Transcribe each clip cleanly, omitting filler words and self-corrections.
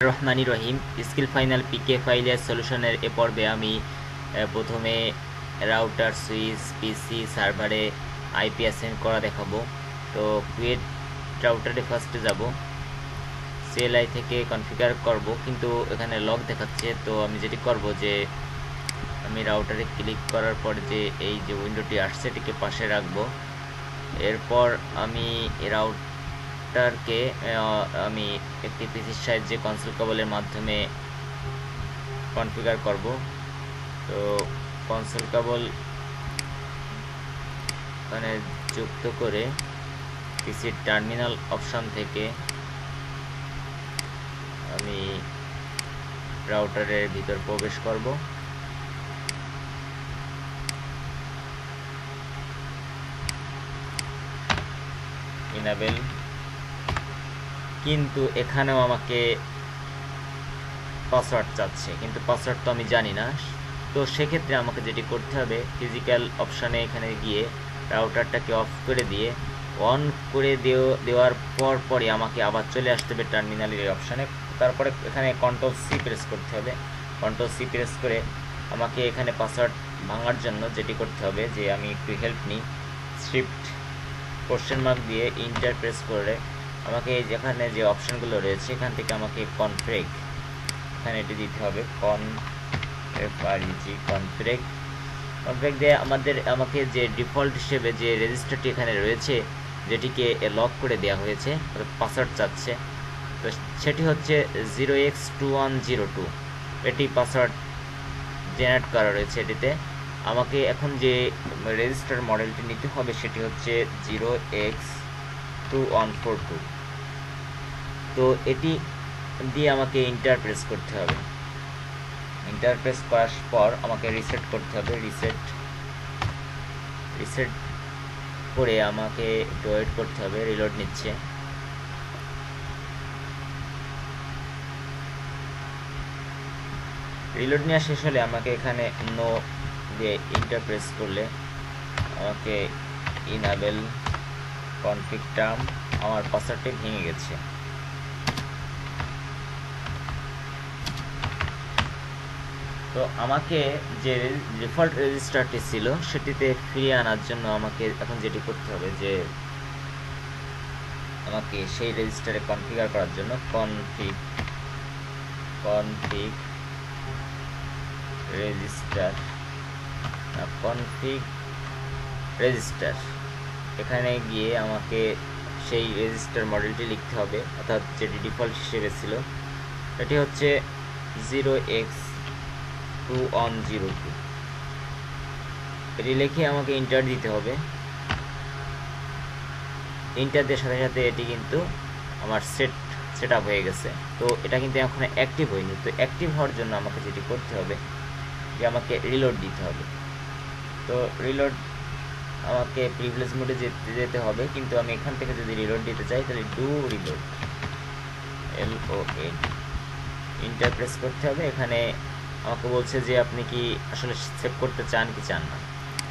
রহমানির রহিম skill final পিকে ফাইলের সলিউশনের এ পর্বে আমি প্রথমে রাউটার সুইচ পিসি সার্ভারে আইপি অ্যাসাইন করা দেখাবো। তো ক্রিয়েট রাউটারে ফার্স্টে যাব, সিএলআই থেকে কনফিগার করব, কিন্তু এখানে লক দেখাচ্ছে। তো আমি যেটি করব যে আমি রাউটারে ক্লিক করার পর যে এই যে উইন্ডোটি আসছে এটিকে পাশে রাখবো। এরপর আমি রাউটারকে আমি একটি পিসির সাহায্যে কনসোল কেবলের মাধ্যমে কনফিগার করব। তো কনসোল কেবল মানে যুক্ত করে পিসির টার্মিনাল অপশন থেকে আমি রাউটারের ভিতর প্রবেশ করব। ইনেবল, কিন্তু এখানেও আমাকে পাসওয়ার্ড চাচ্ছে, কিন্তু পাসওয়ার্ড তো আমি জানি না। তো সেক্ষেত্রে আমাকে যেটি করতে হবে, ফিজিক্যাল অপশানে এখানে গিয়ে রাউটারটাকে অফ করে দিয়ে অন করে দেওয়ার পরই আমাকে আবার চলে আসতে হবে টার্মিনালের অপশানে। তারপরে এখানে কন্ট্রোল সি প্রেস করতে হবে। কন্ট্রোল সি প্রেস করে আমাকে এখানে পাসওয়ার্ড ভাঙার জন্য যেটি করতে হবে যে আমি একটু হেল্প নিই, শিফট কোশ্চেন মার্ক দিয়ে ইন্টার প্রেস করে আমাকে যেখানে যে অপশানগুলো রয়েছে এখান থেকে আমাকে কনফিগ, এখানে এটি দিতে হবে কনফিগ দিয়ে আমাকে যে ডিফল্ট হিসেবে যে রেজিস্টারটি এখানে রয়েছে যেটিকে লক করে দেওয়া হয়েছে, পাসওয়ার্ড চাচ্ছে, তো সেটি হচ্ছে 0x2102। এটি পাসওয়ার্ড জেনারেট করা রয়েছে এটিতে। আমাকে এখন যে রেজিস্টার মডেলটি নিতে হবে সেটি হচ্ছে 0x2142। তো এটি দিয়ে আমাকে ইন্টারপ্রেস করতে হবে। ইন্টারপ্রেস করার পর আমাকে রিসেট করতে হবে। রিসেট করে আমাকে ওয়েট করতে হবে, রিলোড নিচ্ছে। রিলোড নেওয়া শেষ হলে আমাকে এখানে নো দিয়ে ইন্টারপ্রেস করলে আমাকে ইনেবল কনফিগ টার্ম, আমার পাসওয়ার্ডটি ভেঙে গেছে। তো আমাকে যে ডিফল্ট রেজিস্টারটি ছিল সেটিতে ফিরিয়ে আনার জন্য আমাকে এখন যেটি করতে হবে যে আমাকে সেই রেজিস্টারে কনফিগার করার জন্য কনফিগ রেজিস্টার এখানে গিয়ে আমাকে সেই রেজিস্টার মডেলটি লিখতে হবে, অর্থাৎ যেটি ডিফল্ট হিসেবে ছিল এটি হচ্ছে 0x2102। এটি লিখে আমাকে ইন্টার দিতে হবে। ইন্টার দেওয়ার সাথে সাথে এটি কিন্তু আমার সেট আপ হয়ে গেছে। তো এটা কিন্তু এখন অ্যাক্টিভ হয়নি। তো অ্যাক্টিভ হওয়ার জন্য আমাকে যেটি করতে হবে যে আমাকে রিলোড দিতে হবে। তো রিলোড আমাকে প্রিভিলেজ মোডে যেতে হবে, কিন্তু আমি এখান থেকে যদি রিলোড দিতে চাই তাহলে do reload LOAD inter press করতে হবে। এখানে আমাকে বলছে যে আপনি কি আসলে সেভ করতে চান কি চান না।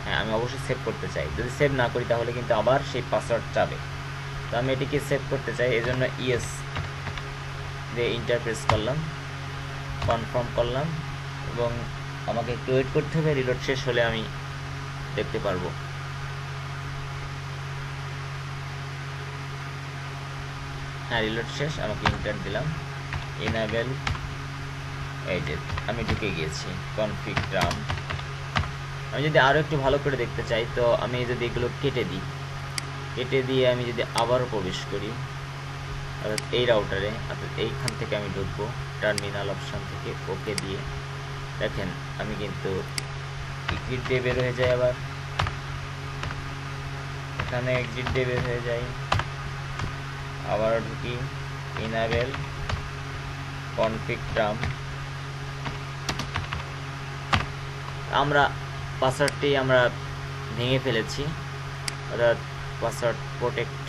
হ্যাঁ, আমি অবশ্যই সেভ করতে চাই। যদি সেভ না করি তাহলে কিন্তু আবার সেই পাসওয়ার্ড চাবে। তো আমি এটিকে সেভ করতে চাই, এই জন্য ইয়েস দিয়ে ইন্টার প্রেস করলাম, কনফার্ম করলাম, এবং আমাকে একটু ওয়েট করতে হবে। রিলোড শেষ হলে আমি দেখতে পারবো। হ্যাঁ, রিলোড শেষ, আমাকে ইন্টার দিলাম, ইনেবল, এই যে আমি ঢুকে গিয়েছি কনফিগ টার্ম। আমি যদি আরও একটু ভালো করে দেখতে চাই তো আমি যদি এগুলো কেটে দিয়ে আমি যদি আবারও প্রবেশ করি, অর্থাৎ এই রাউটারে, অর্থাৎ এইখান থেকে আমি ঢুকবো টার্মিনাল অপশান থেকে, ওকে দিয়ে দেখেন আমি কিন্তু এক্সিট দিয়ে বের হয়ে যাই, আবার এখানে এক্সিট দিয়ে বের হয়ে যাই, আবার ঢুকি, ইনেবল কনফিগ টার্ম। আমরা পাসওয়ার্ডটি আমরা ভেঙে ফেলেছি, অর্থাৎ পাসওয়ার্ড প্রোটেক্ট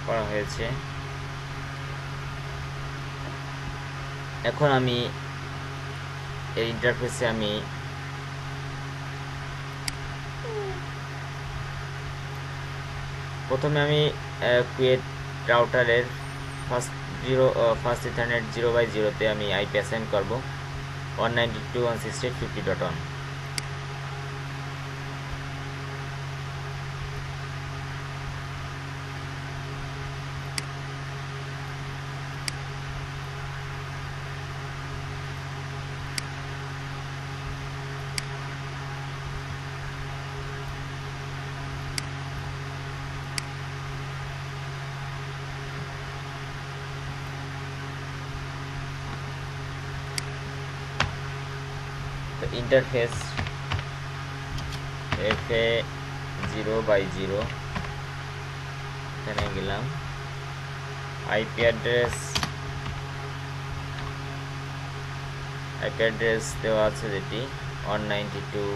করা হয়েছে। এখন আমি এই ইন্টারফেসে আমি প্রথমে আমি ক্রিয়েট রাউটারের ফার্স্ট ইথারনেট 0/0 তে আমি আইপি অ্যাসাইন করব 192.168.50.1। ইন্টারফেস FA 0/0 এখানে গেলাম। আইপি অ্যাড্রেস দেওয়া আছে যেটি 192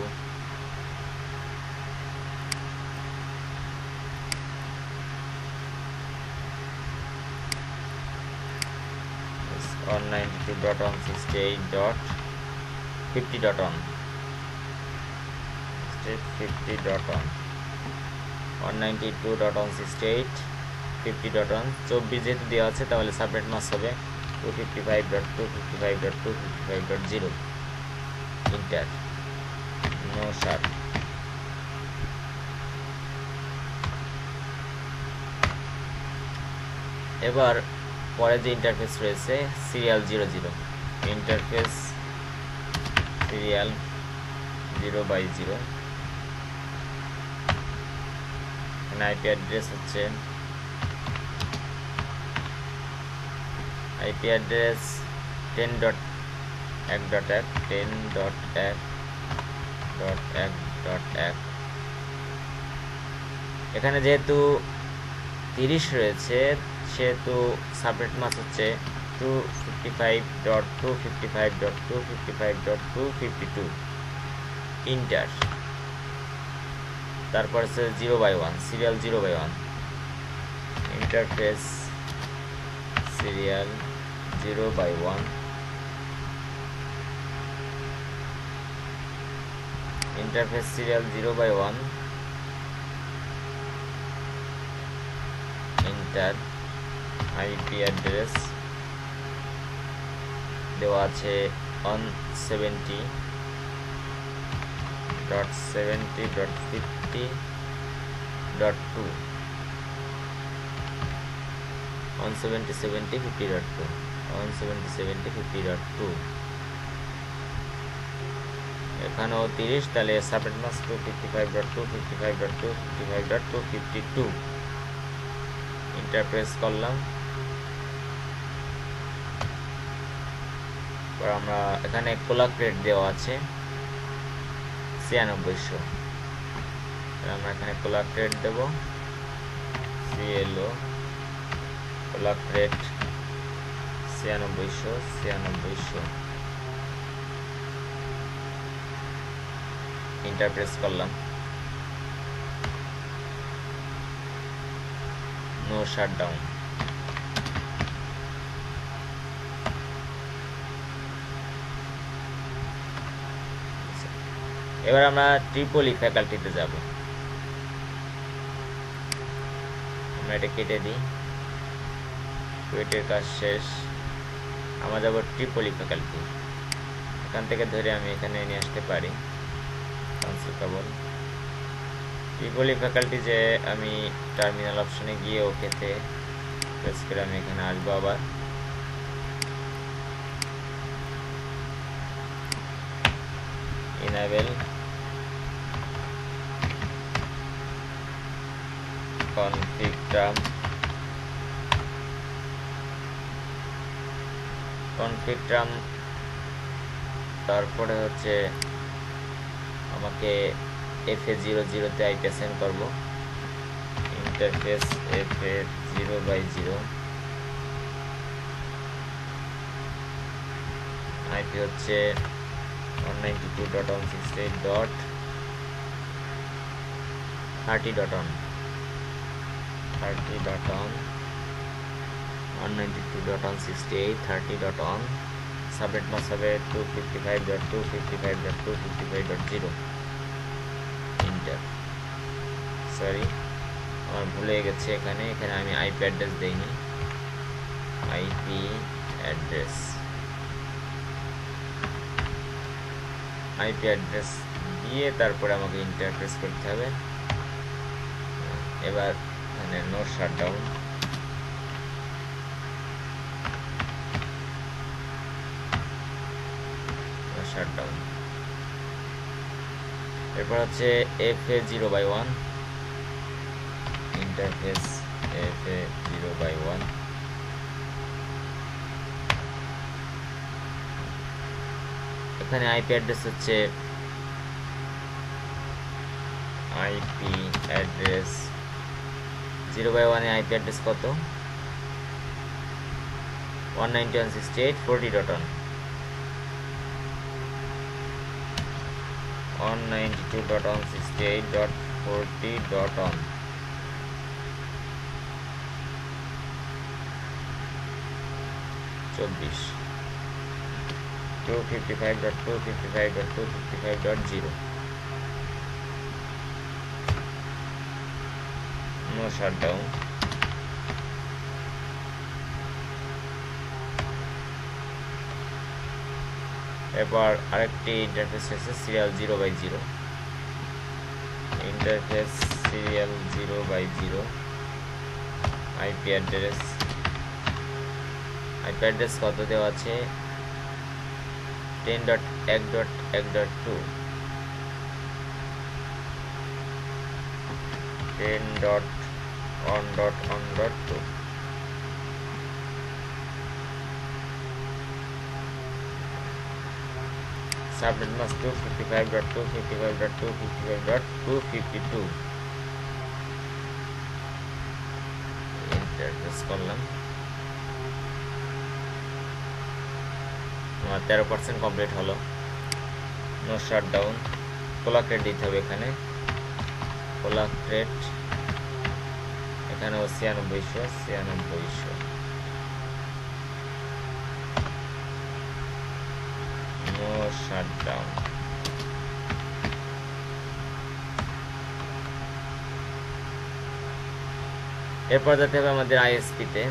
192.168.50.1 192.168.50.1 24 যেহেতু দেওয়া আছে তাহলে সাবনেট মাস্ক হবে 255.255.255.0। ইন্টার, নো শার্ট। এবার পরে যে ইন্টারফেস রয়েছে সিরিয়াল 00, ইন্টারফেস সিরিয়াল 0/0। এখানে আইপি অ্যাড্রেস হচ্ছে আইপি অ্যাড্রেস 10.1.1 10.1.1.1। এখানে যেহেতু 30 রয়েছে সেহেতু সাবনেট মাস্ক হচ্ছে 255.255.255.252। ইন্টার, তারপর হচ্ছে 0/1 serial 0/1 interface serial 0/1 interface serial 0/1 inter. IP address দেওয়া আছে 170.70.50.2 170.70.50.2 170.70.50.2। এখানেও 30, তাহলে সাবনেট মাস্ক 255.255.255.252। ইন্টারপ্রেস করলাম। আমরা এখানে কোলাক রেট দেওয়া আছে 9600, আমরা এখানে কোলাক রেট দেব CLO কোলাক রেট 9600। ইন্টারপ্রেস করলাম, নো শাটডাউন। এবার আমরা ট্রিপলি ফ্যাকাল্টিতে যাব। আমরা এটা কেটে দিই, কুয়েটের কাজ শেষ। আমরা যাব ট্রিপলি ফ্যাকাল্টি। এখান থেকে ধরে আমি এখানে নিয়ে আসতে পারি কনসেপ্টেবল ট্রিপলি ফ্যাকাল্টি। যে আমি টার্মিনাল অপশনে গিয়ে ওকেতে প্রেস করে আমি এখানে আসবো। আবার ইনেবল কনফিগ টার্ম, তারপরে হচ্ছে আমাকে FA 00 তে আইপি অ্যাসাইন করব। ইন্টারফেস FA 0/0 আইপি হচ্ছে 192.168.30.1 192.168.30.1। সাবনেট মাস্ক হবে 255.255.255.0। ইন্টার, সরি আমার ভুলে গেছে, এখানে আমি আইপি অ্যাড্রেস দেইনি। আইপি অ্যাড্রেস দিয়ে তারপরে আমাকে ইন্টারফেস করতে হবে। এবার এখানে নো শাটডাউন, এরপর হচ্ছে FA0/1 ইন্টারফেস FA0/1। এখানে আইপি অ্যাড্রেস হচ্ছে আইপি অ্যাড্রেস 0/1 এ আইপি অ্যাড্রেস কত? 192.168.40.1 192.168.40.1 24 255.255.255.0 নো শাটডাউন। এরপর আরেকটি ইন্টারফেস আছে serial 0/0 interface serial 0/0 IP address কত দেওয়া আছে? 10.1.1.2 10.1.1.2 subnet mask 255.255.255.252 ইন্টারফেস করলাম। আমার 13% কমপ্লিট হলো। No shutdown. কোলাক রেট দিতে হবে এখানে, কোলাক রেট এখানেও 9600 নো শাটডাউন। এরপর যেতে হবে আমাদের আইএসপি-তে,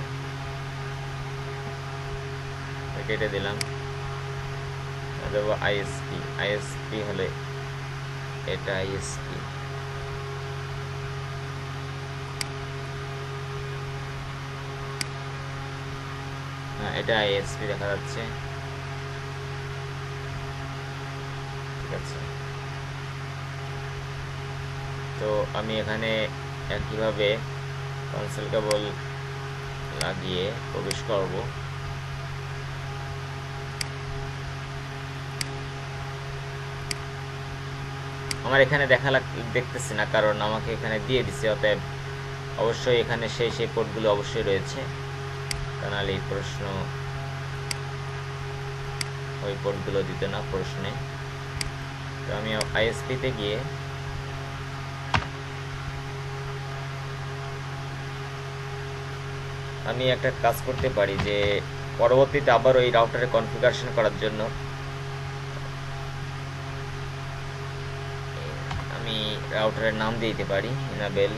কেটে দিলাম। দেবো আইএসপি হলে এটা আইএসপি। হ্যাঁ, এটা আইএসপি দেখা যাচ্ছে। ঠিক আছে, তো আমি এখানে একইভাবে কনসোল কেবল লাগিয়ে প্রবেশ করব। আমার এখানে দেখতেছি না, কারণ আমাকে এখানে দিয়ে দিছে, অতএব অবশ্যই এখানে সেই পোর্টগুলো অবশ্যই রয়েছে, কারণ এই প্রশ্ন ওই পোর্টগুলো দিতে না প্রশ্নে। তো আমি আইএসপি-তে গিয়ে আমি একটা কাজ করতে পারি যে পরবর্তীতে আবার ওই রাউটারে কনফিগারেশন করার জন্য আমি রাউটারের নাম দিয়ে দিতে পারি enable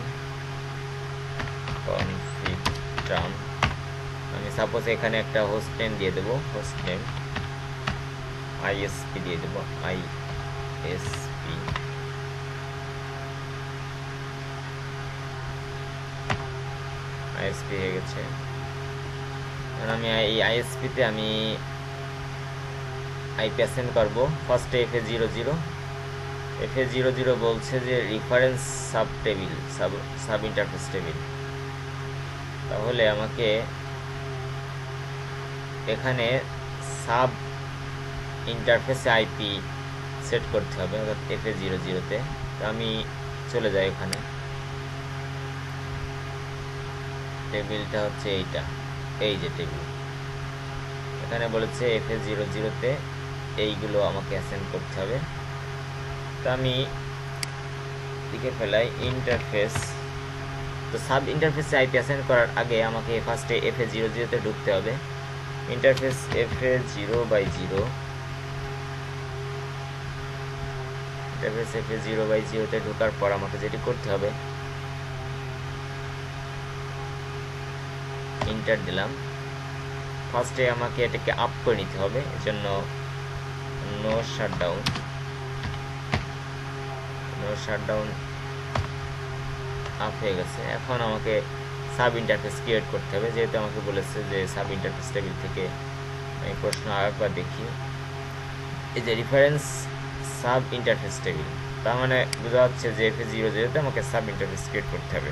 config term। আমি সাপোজ এখানে একটা হোস্ট নেম দিয়ে দেবো, হোস্ট নেম আইএসপি দিয়ে দেবো, আইএসপি হয়ে গেছে। আমি এই আইএসপি-তে আমি আইপি অ্যাসাইন করব। ফার্স্টে FA00 বলছে যে reference sub table, sub interface table. তাহলে আমাকে এখানে সাব ইন্টারফেসে আইপি সেট করতে হবে, অর্থাৎ FA00-তে। তো আমি চলে যাই, এখানে টেবিলটা হচ্ছে এইটা, এই যে টেবিল এখানে বলেছে FA00-তে এইগুলো আমাকে অ্যাসাইন করতে হবে। তো আমি লিখে ফেলাই ইন্টারফেস। তো সাব ইন্টারফেসে আইপি অ্যাসাইন করার আগে আমাকে ফার্স্টে FA00-তে ঢুকতে হবে। ইন্টারফেস FA0/0, ইন্টারফেস FA0/0-তে ঢোকার পর আমাকে যেটি করতে হবে, ইন্টার দিলাম। ফার্স্টে আমাকে এটাকে আপ করে নিতে হবে, এজন্য নো শাটডাউন আপ হয়ে গেছে। এখন আমাকে সাব ইন্টারফেস ক্রিয়েট করতে হবে, যেহেতু আমাকে বলেছে যে সাব ইন্টারফেস টেবিল থেকে আমি প্রশ্ন আরেকবার দেখি। এই যে রেফারেন্স সাব ইন্টারফেস টেবিল, তার মানে বোঝা যাচ্ছে যে FA00 তে আমাকে সাব ইন্টারফেস ক্রিয়েট করতে হবে।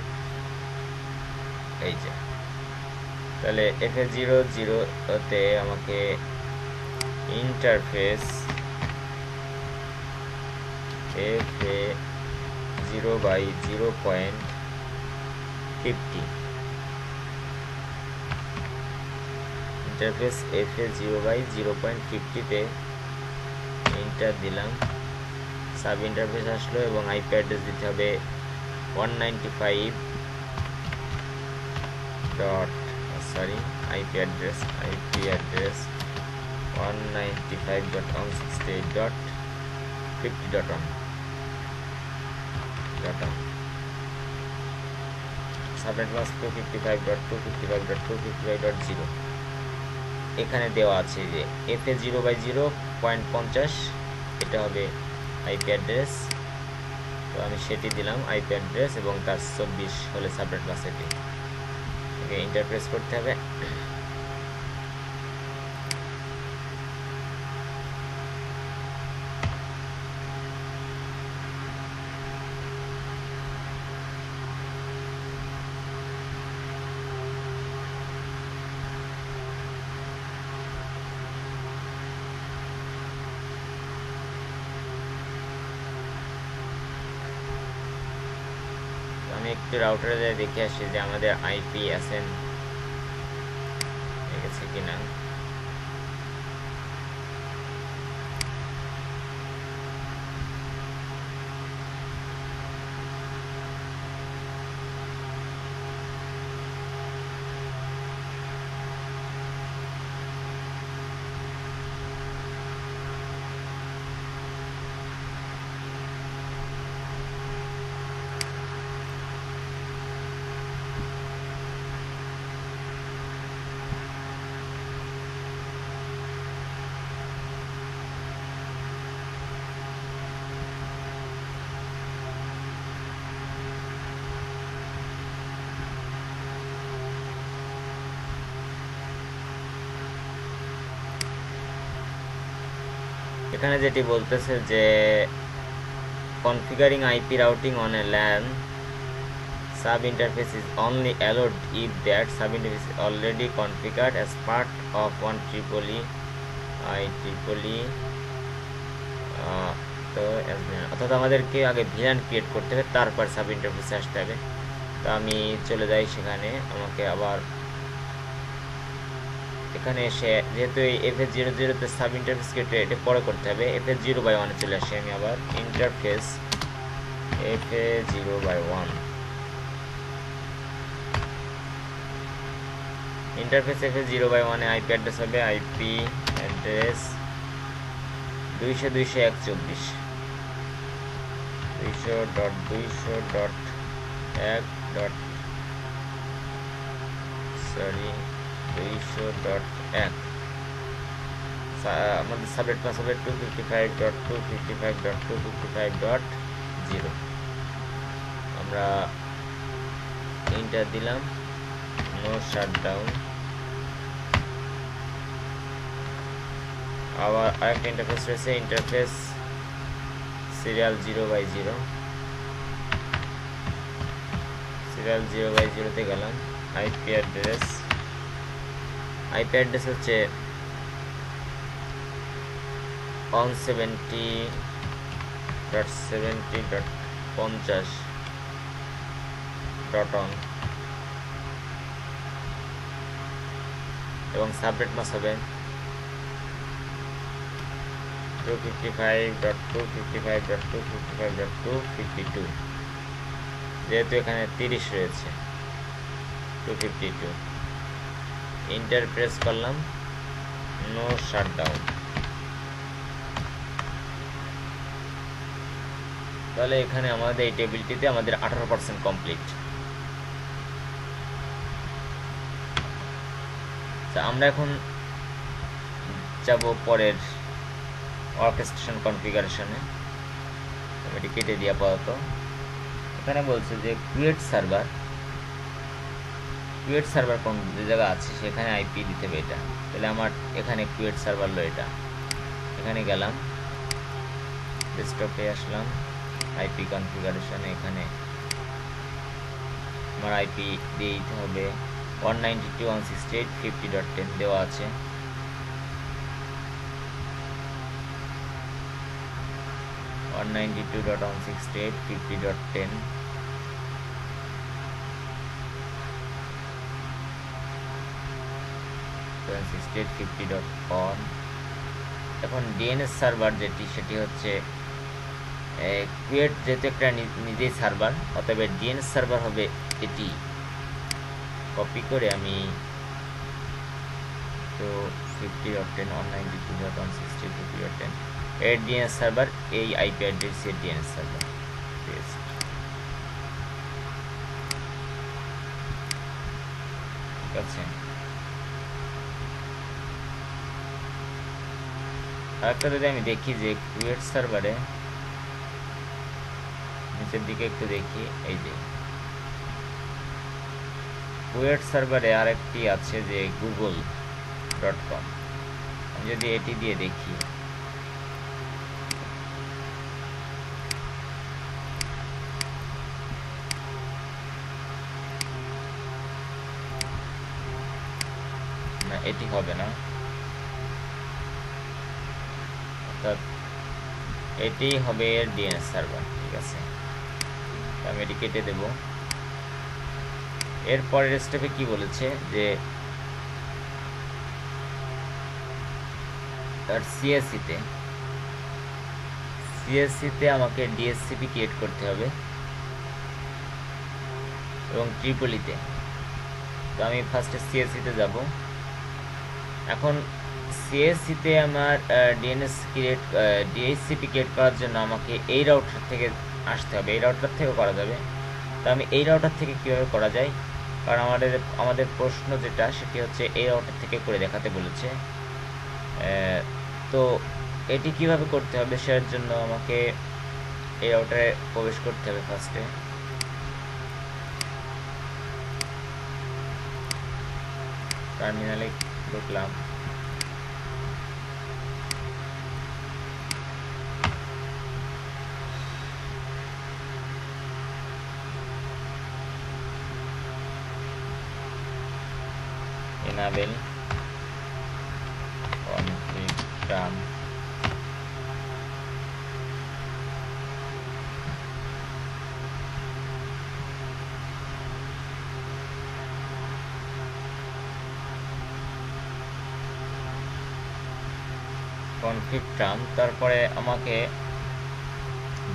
এই যে তাহলে FA00 তে আমাকে ইন্টারফেস FA0/0.50 ইন্টারফেস FA0/0.50 তে এন্টার দিলাম। সাব ইন্টারফেস আসলো এবং আইপি অ্যাড্রেস দিতে হবে 195 আইপি অ্যাড্রেস 195.168.50.1 সাবনেট মাস্ক 255.255.255.0 এখানে দেওয়া আছে যে FA0/0.50 এটা হবে আইপি অ্যাড্রেস। তো আমি সেটি দিলাম আইপি অ্যাড্রেস এবং তার 24 হলে সাবনেট মাস্ক এটি ইন্টারপ্রেস করতে হবে। আমি একটু রাউটারে যাই দেখে আসি যে আমাদের আইপি অ্যাসেন গেছে কিনা। এখানে যেটি বলতেছে যে কনফিগারিং IP routing on a LAN sub interface is only allowed if that sub interface is already configured as part of 1 IEEE তো অর্থাৎ আমাদেরকে আগে ভিলান ক্রিয়েট করতে হবে, তারপর সাব ইন্টারফেসে আসতে হবে। তো আমি চলে যাই সেখানে, আমাকে আবার এখানে এসে যেহেতু এই FA00 তে সাব ইন্টারফেস ক্রিয়েট এটা পরে করতে হবে, FA0/1 চলে আসি আমি আবার ইন্টারফেস FA0/1 ইন্টারফেস FA0/1 এ আইপি অ্যাড্রেস হবে আইপি অ্যাড্রেস 200.200.1 আমাদের সাবনেট মাস্ক হবে 255.255.255.0 আমরা এন্টার দিলাম, নো শাটডাউন। আবার আরেকটা ইন্টারফেস রয়েছে, ইন্টারফেস সিরিয়াল 0/0 তে গেলাম। আইপি অ্যাড্রেস হচ্ছে 170.70.50.1 এবং সাবনেট মাস্ক হবে 255.255.255.252 যেহেতু এখানে 30 রয়েছে 252 এন্টার প্রেস করলাম, নো শাটডাউন। তাহলে এখানে আমাদের এই টেবিলটিতে আমাদের 18% কমপ্লিট। আমরা এখন যাব পরের অর্কেস্ট্রেশন কনফিগারেশনে। এটি কেটে দিয়ে আপাতত এখানে বলছে যে ক্রিয়েট সার্ভার কোন যে জায়গা আছে সেখানে আইপি দিতে হবে এটা। তাহলে আমার এখানে ক্রিয়েট সার্ভার লো এটা, এখানে গেলাম, ডেস্কটপে আসলাম, আইপি কনফিগারেশনে এখানে আমার আইপি দিয়ে দিতে হবে 192.168.50.10 দেওয়া আছে। One 192.168.50.10 168.50.on। এখন ডিএনএস সার্ভার যেটি সেটি হচ্ছে ক্রিয়েট, যেহেতু একটা নিজেই সার্ভার, অতএব ডিএনএস সার্ভার হবে এটি। কপি করে আমি তো 50.10 192.168.50.10 এর ডিএনএস সার্ভার, এই আইপি অ্যাড্রেসের ডিএনএস সার্ভার পেস্ট। ঠিক আছে। আরেকটা যদি আমি দেখি যে ক্রিয়েট সার্ভারে নিচের দিকে একটু দেখি, এই যে ক্রিয়েট সার্ভারে আরেকটি আছে যে google.com। আমি যদি এটি দিয়ে দেখি, না এটি হবে না, অর্থাৎ এটি হবে এর ডিএনএস সার্ভার। ঠিক আছে, আমি এটি কেটে দেব। এর পরের স্টেপে কি বলেছে যে তার সিএসসিতে আমাকে ডিএসসিপি ক্রিয়েট করতে হবে এবং ট্রিপলিতে। তো আমি ফার্স্টে সিএসসিতে যাব। এখন সিএসসিতে আমার ডিএসসিপি ক্রিয়েট করার জন্য আমাকে এই রাউটার থেকে আসতে হবে, এই রাউটার থেকেও করা যাবে। তো আমি এই রাউটার থেকে কীভাবে করা যায়, কারণ আমাদের প্রশ্ন যেটা সেটি হচ্ছে এই রাউটার থেকে করে দেখাতে বলেছে। তো এটি কিভাবে করতে হবে সেটার জন্য আমাকে এই রাউটারে প্রবেশ করতে হবে। ফার্স্টে টার্মিনালে ঢুকলাম, enable config term, তারপরে আমাকে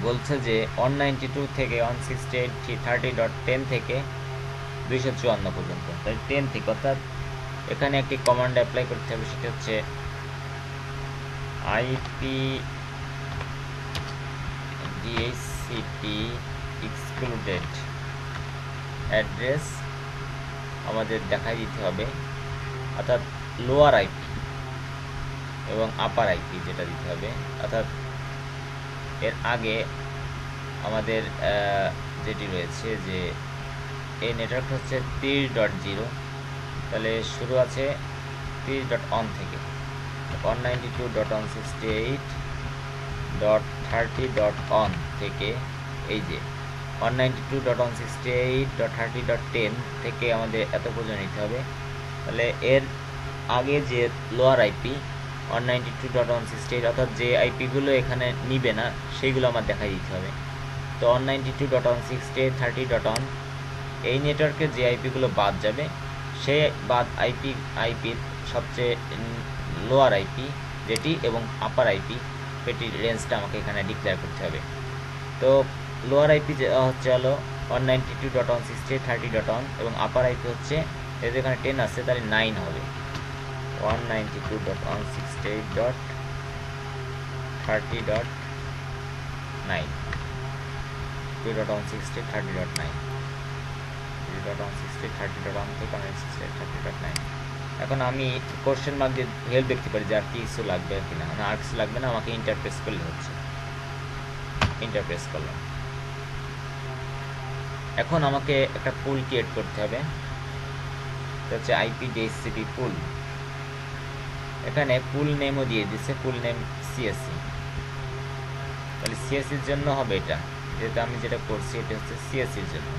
বলছে যে 192 থেকে 168.30.10 থেকে 254 পর্যন্ত, তাই 10 থেকে, অর্থাৎ এখানে একটি কমান্ড অ্যাপ্লাই করতে হবে, সেটা হচ্ছে আইপি ডিএইচসিপি এক্সক্লুডেড অ্যাড্রেস আমাদের দেখাই দিতে হবে, অর্থাৎ লোয়ার আইপি এবং আপার আইপি যেটা দিতে হবে। অর্থাৎ এর আগে আমাদের যেটি রয়েছে যে এই নেটওয়ার্ক হচ্ছে 30.0, তাহলে শুরু আছে 30.1 থেকে 192.168.30.1 থেকে, এই যে 192.168.30.10 থেকে আমাদের এত পর্যন্ত নিতে হবে। তাহলে এর আগে যে লোয়ার আইপি 192.168, অর্থাৎ যে আইপিগুলো এখানে নিবে না সেইগুলো আমার দেখাই দিতে হবে। তো 192.168.30.1 এই নেটওয়ার্কের যে আইপিগুলো বাদ যাবে, সেই বাদ আইপির সবচেয়ে লোয়ার আইপি যেটি এবং আপার আইপি সেটির রেঞ্জটা আমাকে এখানে ডিক্লেয়ার করতে হবে। তো লোয়ার আইপি হচ্ছে হলো 192.168.30.1 এবং আপার আইপি হচ্ছে, যেহেতু এখানে 10 আছে তাহলে 9 হবে, 192.168.30.9 2.168.30.9 3.168.30.1 থেকে 168.30.9। এখন আমি কোশ্চেন মার্ক দিয়ে হেল্প দেখতে পারি যে আর কিছু লাগবে কিনা, মানে আর কিছু লাগবে না, আমাকে ইন্টারপ্রেস করলে হচ্ছে। ইন্টারপ্রেস করলাম। এখন আমাকে একটা পুল ক্রিয়েট করতে হবে, এটা হচ্ছে আইপি ডিএইচসিপি পুল। এখানে পুল নেমও দিয়ে দিচ্ছে, পুল নেম সিএসসি। তাহলে সিএসসির জন্য হবে এটা, যেহেতু আমি যেটা করছি এটা হচ্ছে সিএসসির জন্য।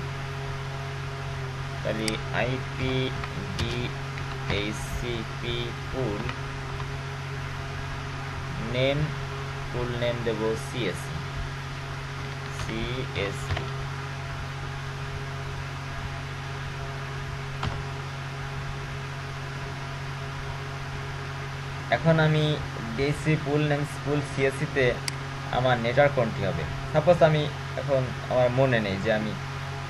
তাহলে আইপি ডিএইচসিপি পুল নেম, পুল নেম দেব সিএসসি। সিএসসি এখন আমি ডিএসসি পুল নেম পুল সিএসসিতে আমার নেটওয়ার্ক কোনটি হবে। সাপোজ আমি এখন আমার মনে নেই যে আমি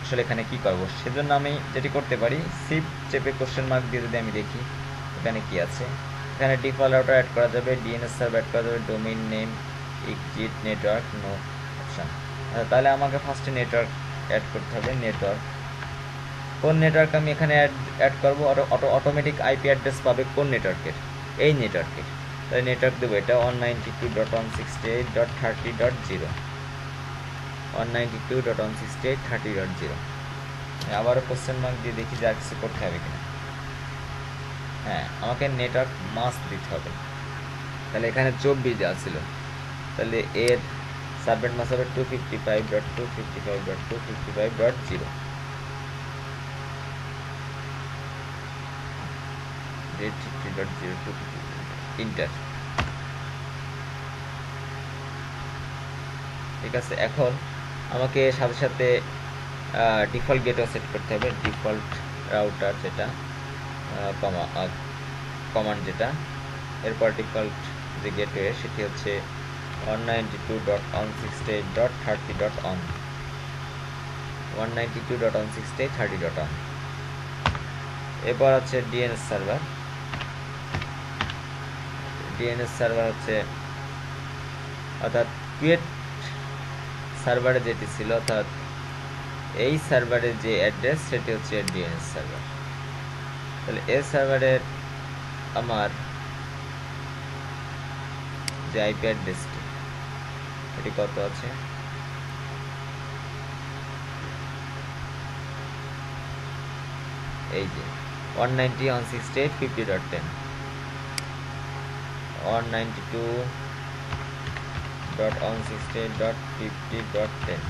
আসলে এখানে কি করব, সেজন্য আমি যেটি করতে পারি শিফট চেপে কোশ্চেন মার্ক দিয়ে যদি আমি দেখি এখানে কি আছে। এখানে ডিফল্ট রাউটার অ্যাড করা যাবে, ডিএনএস সার্ভার অ্যাড করা যাবে, domain name, exit, network, no option. তাহলে আমাকে ফার্স্টে নেটওয়ার্ক অ্যাড করতে হবে। নেটওয়ার্ক, কোন নেটওয়ার্ক আমি এখানে অ্যাড করবো, অটোমেটিক আইপি অ্যাড্রেস পাবে কোন নেটওয়ার্কের, এই নেটওয়ার্কের। তাই নেটওয়ার্ক দেবো এটা 192.168.30.0, 192.168.30.0। আবারও কোশ্চেন মার্ক দিয়ে দেখি যে আর কিছু করতে হবে কিনা। হ্যাঁ, আমাকে নেটওয়ার্ক মাস্ক দিতে হবে। তাহলে এখানে 24 দেওয়া ছিল, তাহলে এর সাবনেট মাস্ক হবে 255.255.255.0। ইন্টার। ঠিক আছে, এখন আমাকে সাথে সাথে ডিফল্ট গেটওয়ে সেট করতে হবে। ডিফল্ট রাউটার যেটা কমান্ড যেটা, এরপর ডিফল্ট যে গেটওয়ে সেটি হচ্ছে 192.168.30.1, 192.168.30.1। এরপর হচ্ছে ডিএনএস সার্ভার। ডিএনএস সার্ভার হচ্ছে অর্থাৎ কুয়েট সার্ভারে যেটি ছিল, অর্থাৎ এই সার্ভারের যে অ্যাড্রেস সেটি হচ্ছে ডিএনএস সার্ভার। তাহলে এই সার্ভারের আমার যে আইপি অ্যাড্রেসটি এটি কত আছে, এই যে 190.168.50.10, 192.168.50.10,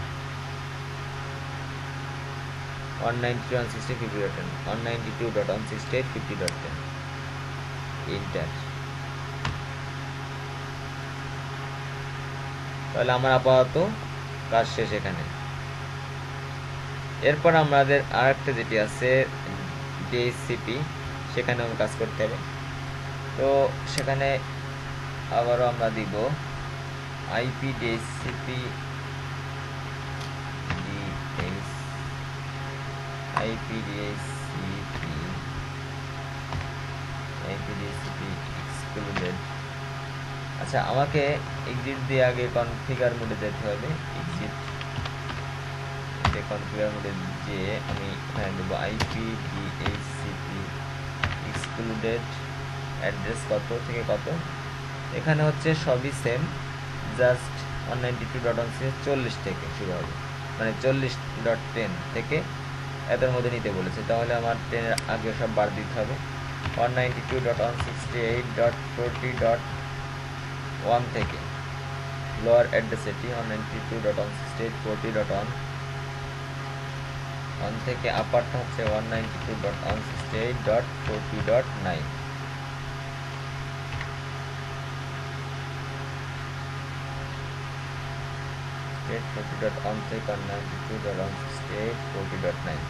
192.168.50.10, 192.168.50.10, ইন্টার। তাহলে আমার আপাতত কাজ শেষ এখানে। এরপর আমাদের আরেকটা যেটি আছে ডিএইচসিপি, সেখানে আমি কাজ করতে হবে। তো সেখানে আবারও আমরা দিব আইপি ডিএইচসিপি এক্সক্লুডেড। আচ্ছা, আমাকে এক্সিট দিয়ে আগে কনফিগার মোডে যেতে হবে। এক্সিট কনফিগার মোডে যে আমি এখানে দেবো আইপি ডিএইচসিপি এক্সক্লুডেড অ্যাড্রেস কত থেকে কত। এখানে হচ্ছে সবই সেম, জাস্ট 192.168 থেকে শুরু হবে, মানে 40.10 থেকে এদের মধ্যে নিতে বলেছে। তাহলে আমার 10-এর আগে সব বার দিতে হবে। 192.168.40.1 থেকে লোয়ার অ্যাড্রেস এটি 192.168.40.1 থেকে আপারটা হচ্ছে 192.168.40.9। থেকে 192.168.40.9।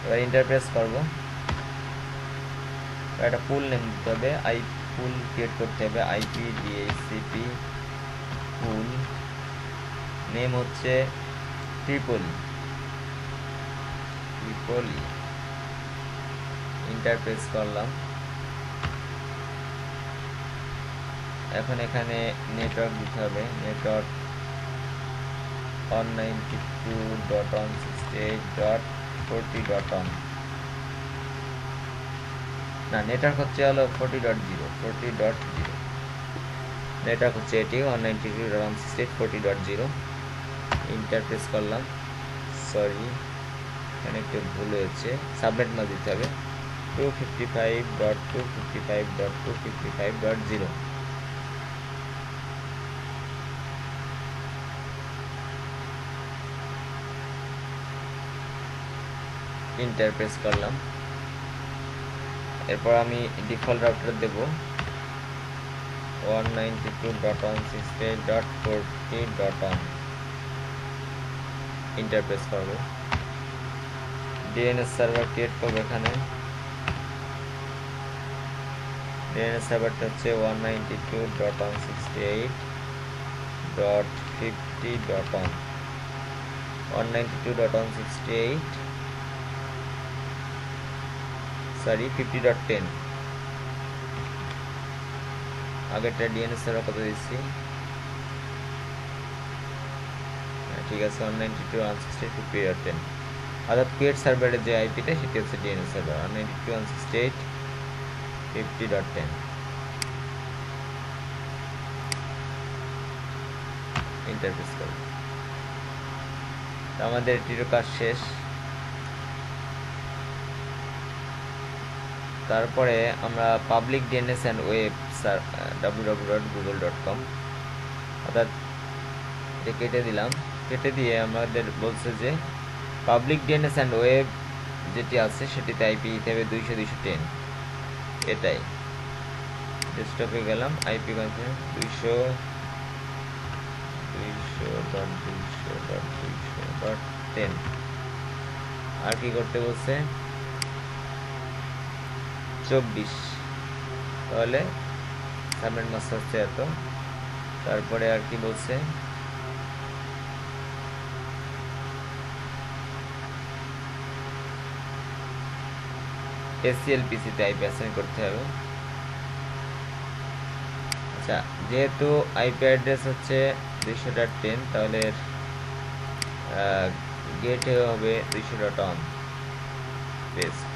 এবার ইন্টারপ্রেস করবো। একটা পুল নেম দিতে হবে, পুল ক্রিয়েট করতে হবে। আইপি ডিএইচসিপি পুল নেম হচ্ছে ট্রিপলি। ইন্টারপ্রেস করলাম। এখন এখানে নেটওয়ার্ক দিতে হবে। নেটওয়ার্ক 192.168.40.1, না, নেটওয়ার্ক হচ্ছে হলো 40.0 নেটওয়ার্ক হচ্ছে এটি 192.168.40.0 ইন্টার প্রেস করলাম। সরি, এখানে একটু ভুল হয়েছে, সাবনেট না দিতে হবে। 255.255.255.0 ইন্টার প্রেস করলাম। এরপর আমি ডিফল্ট রাউটার দেব 192.168.40.1 ইন্টার প্রেস করব। ডিএনএস সার্ভার ক্রিয়েট করবো। এখানে ডিএনএস সার্ভারটা হচ্ছে 192.168.50.1 192.168 সরি 50.10 আগেরটা ডিএনএস সার্ভার কত দিচ্ছি, ঠিক আছে 192.168.50.10 অর্থাৎ কুয়েট সার্ভারের যে আইপিটা সেটি হচ্ছে ডিএনএস সার্ভার 192.168.50.10 ইন্টারফেস করব। আমাদের এটিরও কাজ শেষ। তারপরে আমরা public DNS and web www.google.com অর্থাৎ এটা কেটে দিলাম। কেটে দিয়ে আমাদের বলছে যে পাবলিক ডিএনএস অ্যান্ড ওয়েব যেটি আছে সেটিতে আইপি দিতে হবে 200.210 এটাই। ডেস্কটপে গেলাম, আইপি কনফিগারেশন 200.200.200.10 আর কি করতে বলছে 24, তাহলে সাবনেট মাস্ক হচ্ছে এত। তারপরে আর কি বলছে SCLPC তে আইপি অ্যাসাইন করতে হবে। আচ্ছা, যেহেতু আইপি অ্যাড্রেস হচ্ছে 200.10 তাহলে গেটে হবে 200.1 পেস্ট,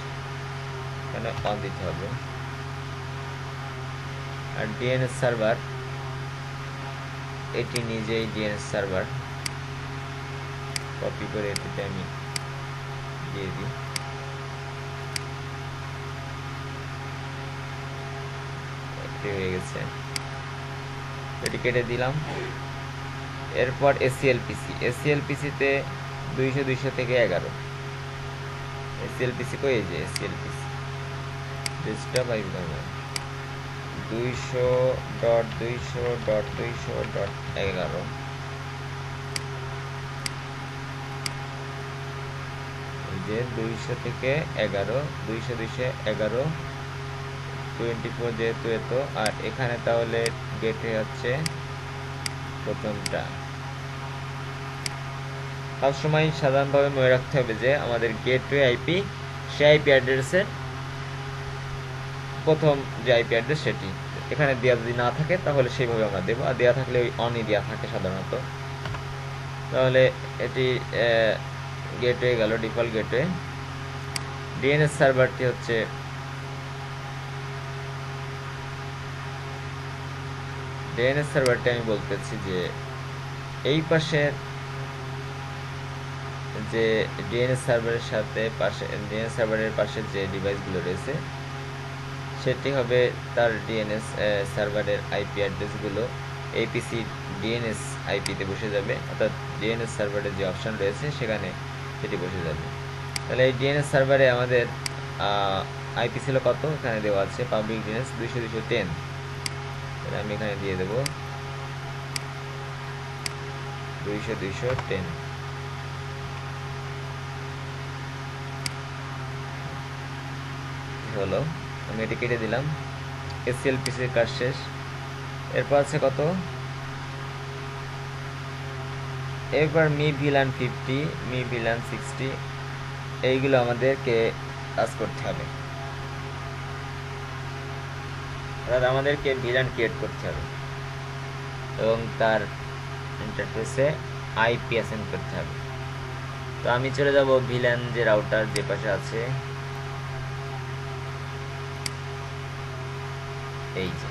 এখানে অন দিতে হবে। আর ডিএনএস সার্ভার এটি নিজেই ডিএনএস সার্ভার, কপি করে এটিতে আমি দিয়ে দিই। এটি হয়ে গেছে, এটি কেটে দিলাম। এরপর SCLPC তে 200 থেকে 11 SCLPC কই, এই যে SCLPC ডেস্কটপ আইপি 200.200.200.11 যে 200 থেকে 11 200.200.11.24 যেহেতু এত। আর এখানে তাহলে গেটওয়ে হচ্ছে প্রথমটা। সবসময় সাধারণভাবে মনে রাখতে হবে যে আমাদের গেটওয়ে আইপি সে আইপি অ্যাড্রেসের প্রথম যে আইপি অ্যাড্রেস সেটি এখানে দেওয়া যদি না থাকে তাহলে সেইভাবে আমরা দেবো, আর দেওয়া থাকলে ওই অনই দেওয়া থাকে সাধারণত। তাহলে এটি গেটওয়ে গেল, ডিফল্ট গেটওয়ে। ডিএনএস সার্ভারটি হচ্ছে ডিএনএস সার্ভারটি আমি বলতেছি যে এই পাশে যে ডিএনএস সার্ভারের সাথে ডিএনএস সার্ভারের পাশে যে ডিভাইসগুলো রয়েছে সেটি হবে তার ডিএনএস সার্ভারের আইপি অ্যাড্রেসগুলো APC ডিএনএস আইপিতে বসে যাবে, অর্থাৎ ডিএনএস সার্ভারের যে অপশান রয়েছে সেখানে সেটি বসে যাবে। তাহলে এই ডিএনএস সার্ভারে আমাদের আইপি ছিল কত, এখানে দেওয়া আছে পাবলিক ডিএনএস 200.210, তাহলে আমি এখানে দিয়ে দেবো 200.210। হলো, আমি এটি কেটে দিলাম। SCLPC এর কাজ শেষ। এরপর আছে কত, এরপর VLAN 50, VLAN 60 এইগুলো আমাদেরকে কাজ করতে হবে, অর্থাৎ আমাদেরকে VLAN ক্রিয়েট করতে হবে এবং তার ইন্টারফেসে আইপি অ্যাসাইন করতে হবে। তো আমি চলে যাব VLAN যে রাউটার যে পাশে আছে এই যে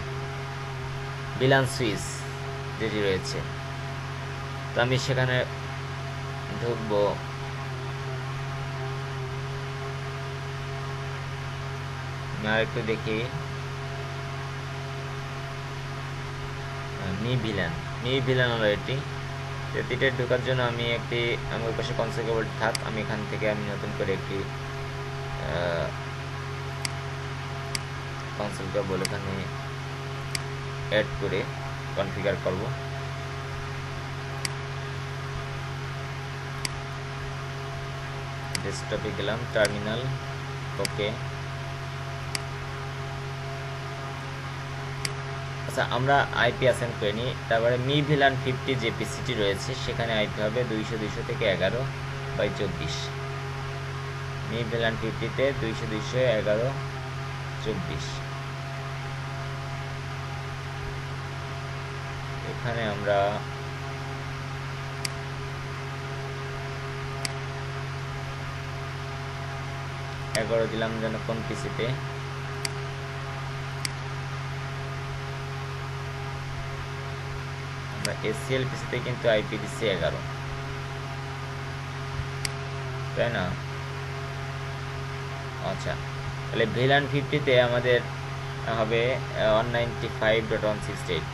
VLAN সুইচ যেটি রয়েছে, তো আমি সেখানে ঢুকবো। আর একটু দেখি মি ভিলান হলো এটিতে ঢোকার জন্য আমি ওই পাশে কনসোল কেবল থাক, আমি এখান থেকে আমি নতুন করে একটি কনসোল কেবল এখানে অ্যাড করে কনফিগার করব। ডেস্কটপে গেলাম, টার্মিনাল, ওকে। আচ্ছা, আমরা আইপি অ্যাসাইন করে নিই। তারপরে মি ভিলান 50 যে পিসিটি রয়েছে সেখানে আইপি হবে 200 থেকে 11/24। মি ভিলান 50-তে 200/11/24। এখানে আমরা এগারো দিলাম যেন কোন পিসিতে, আমরা এসসিএল পিসিতে কিন্তু আইপি দিচ্ছি 11, তাই না? আচ্ছা, তাহলে ভিলান 50-তে আমাদের হবে 195.168।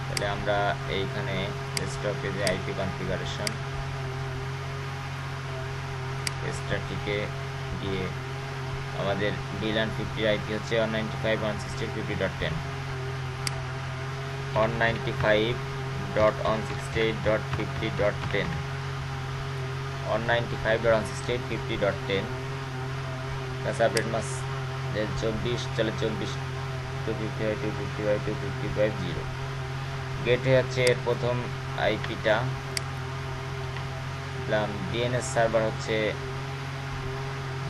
তাহলে আমরা এইখানে ডেস্কটপে যে আইপি কনফিগারেশন স্ট্যাটিকে গিয়ে আমাদের ভিলান 50 আইপি হচ্ছে 195.168.50.10 195.168.50.10 195.168.50.10 আপডেট মাস 24, চলে 24 255.255.255.0। গেটে হচ্ছে এর প্রথম আইপিটা, ডিএনএস সার্ভার হচ্ছে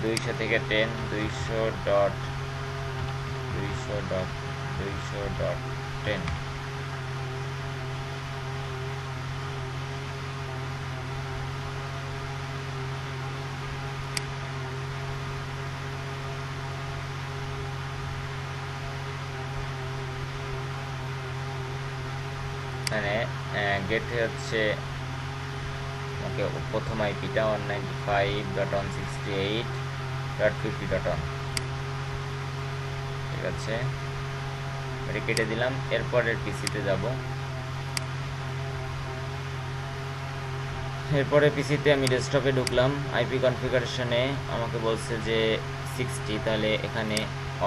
200 থেকে 10, 200.200.200.10। মানে গেটে হচ্ছে প্রথম আইপিটা 195.168.50.1। ঠিক আছে, এটা কেটে দিলাম। এরপরের পিসিতে যাব। এরপরে পিসিতে আমি ডেস্কটপে ঢুকলাম, আইপি কনফিগারেশনে আমাকে বলছে যে 60, তাহলে এখানে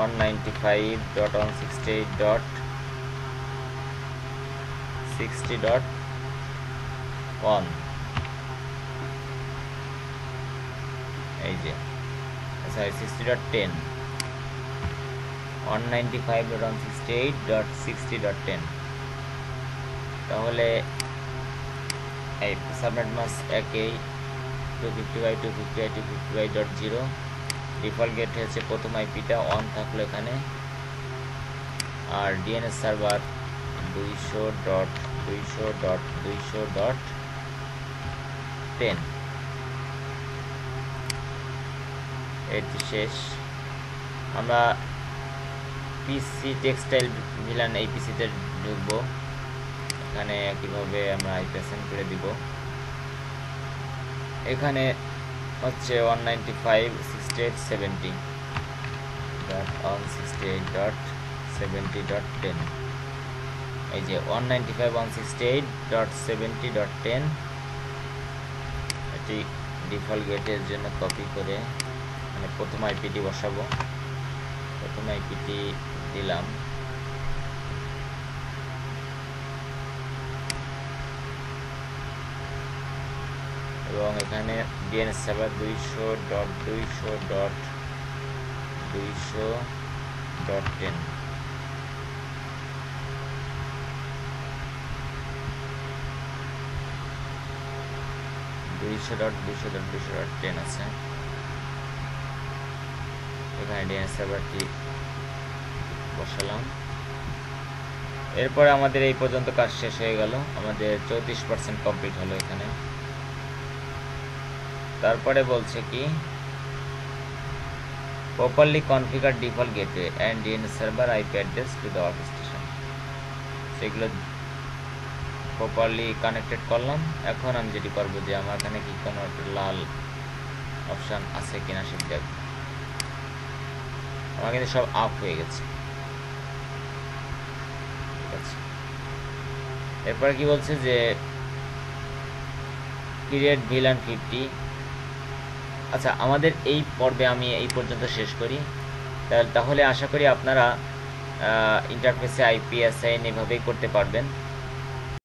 195.168.60.1 এই যে, সরি 60.10 195.168.60.10। তাহলে এই সাবনেট মাস একই 250/250/250.0। ডিফল্ট গেট হচ্ছে প্রথম আইপিটা 1 থাকলো এখানে, আর ডিএনএস সার্ভার 200.200.200.10। এটি শেষ। আমরা পিসি টেক্সটাইল ভিলান এই পিসিতে ঢুকবো। এখানে একইভাবে আমরা আইপি অ্যাসাইন করে দিব। এখানে হচ্ছে 195.168.70.10। এই যে 195.168.70.10, এটি ডিফল্ট গেটের জন্য কপি করে মানে প্রথম আইপিটি বসাবো। প্রথম আইপিটি দিলাম, এবং এখানে ডিএনএস সার্ভার 200.200.200.10 200.200.200.10 আছে। এখানে ডিএনএস সার্ভারটি বসালাম। এরপরে আমাদের এই পর্যন্ত কাজ শেষ হয়ে গেল, আমাদের 34% কমপ্লিট হলো এখানে। তারপরে বলছে কি properly configure default gateway and DNS server IP address to the workstation. সেগুলো প্রপারলি কানেক্টেড করলাম। এখন আমি যেটি করবো যে আমার এখানে কি কোনো একটা লাল অপশান আছে কিনা সেটা দেখব। আমার কিন্তু সব আপ হয়ে গেছে। ঠিক আছে, এরপর কি বলছে যে পিরিয়ড ভিলান 50। আচ্ছা, আমাদের এই পর্বে আমি এই পর্যন্ত শেষ করি। তাহলে আশা করি আপনারা ইন্টারফেসে আইপি অ্যাসাইন এভাবেই করতে পারবেন।